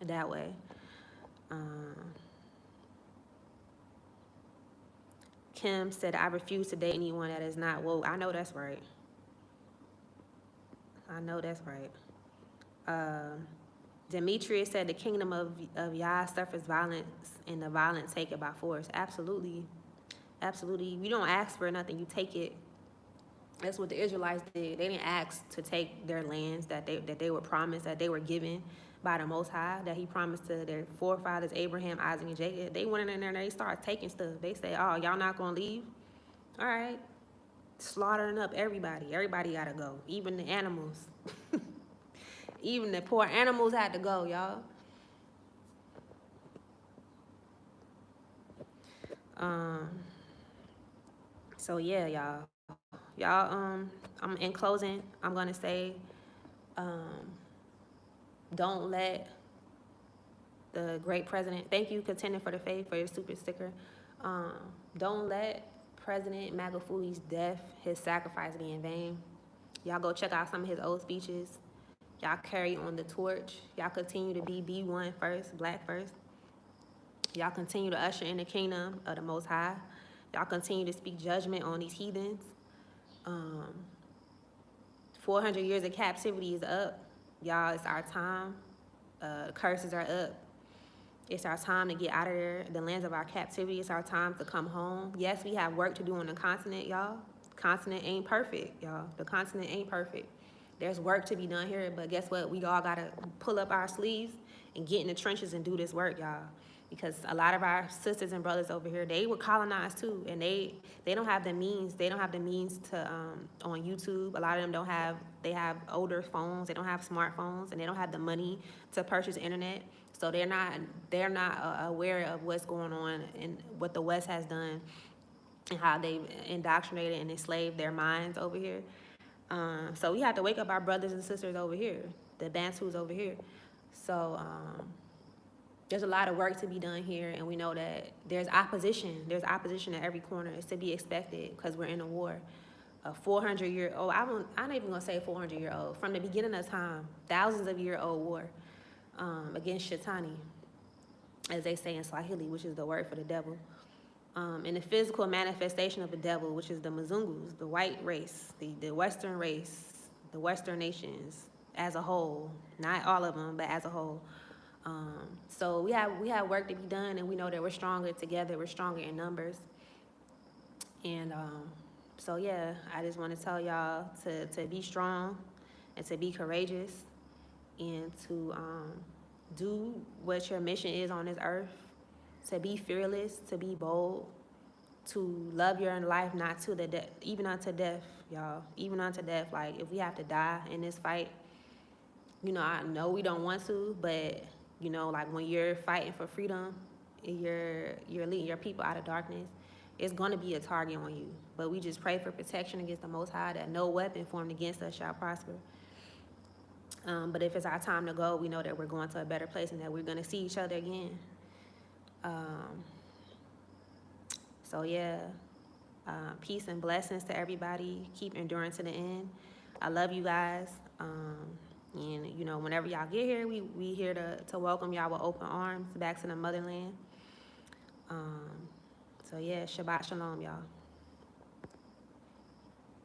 that way. Kim said, I refuse to date anyone that is not woke. I know that's right. I know that's right. Demetrius said, the kingdom of Yah suffers violence, and the violent take it by force. Absolutely. Absolutely. You don't ask for nothing, you take it. That's what the Israelites did. They didn't ask to take their lands that they were promised, that they were given by the Most High, that he promised to their forefathers, Abraham, Isaac, and Jacob. They went in there and they started taking stuff. They say, oh, y'all not gonna leave? All right. Slaughtering up everybody. Everybody gotta go. Even the animals. Even the poor animals had to go, y'all. So yeah, y'all. I'm in closing, I'm gonna say, don't let the great president, thank you, Contending for the Faith, for your super sticker. Don't let President Magafuli's death, his sacrifice, be in vain. Y'all go check out some of his old speeches. Y'all carry on the torch. Y'all continue to be B1 first, black first. Y'all continue to usher in the kingdom of the Most High. Y'all continue to speak judgment on these heathens. 400 years of captivity is up. Y'all, it's our time. Curses are up. It's our time to get out of there, the lands of our captivity. It's our time to come home. Yes, we have work to do on the continent, y'all. The continent ain't perfect, y'all. The continent ain't perfect. There's work to be done here, but guess what? We all gotta pull up our sleeves and get in the trenches and do this work, y'all. Because a lot of our sisters and brothers over here, they were colonized too, and they don't have the means. They don't have the means to on YouTube. A lot of them they have older phones. They don't have smartphones, and they don't have the money to purchase internet. So they're not aware of what's going on and what the West has done and how they've indoctrinated and enslaved their minds over here. So we have to wake up our brothers and sisters over here, the Bantus over here. So there's a lot of work to be done here, and we know that there's opposition. There's opposition at every corner. It's to be expected because we're in a war. A 400-year-old, I'm not even gonna say 400-year-old, from the beginning of time, thousands of year-old war against Shaitani, as they say in Swahili, which is the word for the devil. And the physical manifestation of the devil, which is the Mzungus, the white race, the Western race, the Western nations as a whole, not all of them, but as a whole. So we have work to be done, and we know that we're stronger together. We're stronger in numbers. And so yeah, I just want to tell y'all to be strong and to be courageous and to do what your mission is on this earth, to be fearless, to be bold, to love your life, not to the death, even unto death, y'all, even unto death. Like, if we have to die in this fight, you know, I know we don't want to, but You know, like when you're fighting for freedom, and you're leading your people out of darkness, it's going to be a target on you. But we just pray for protection against the Most High, that no weapon formed against us shall prosper. But if it's our time to go, we know that we're going to a better place and that we're going to see each other again. So yeah, peace and blessings to everybody. Keep enduring to the end. I love you guys. And you know, whenever y'all get here, we here to welcome y'all with open arms back to the motherland. So yeah, Shabbat Shalom, y'all.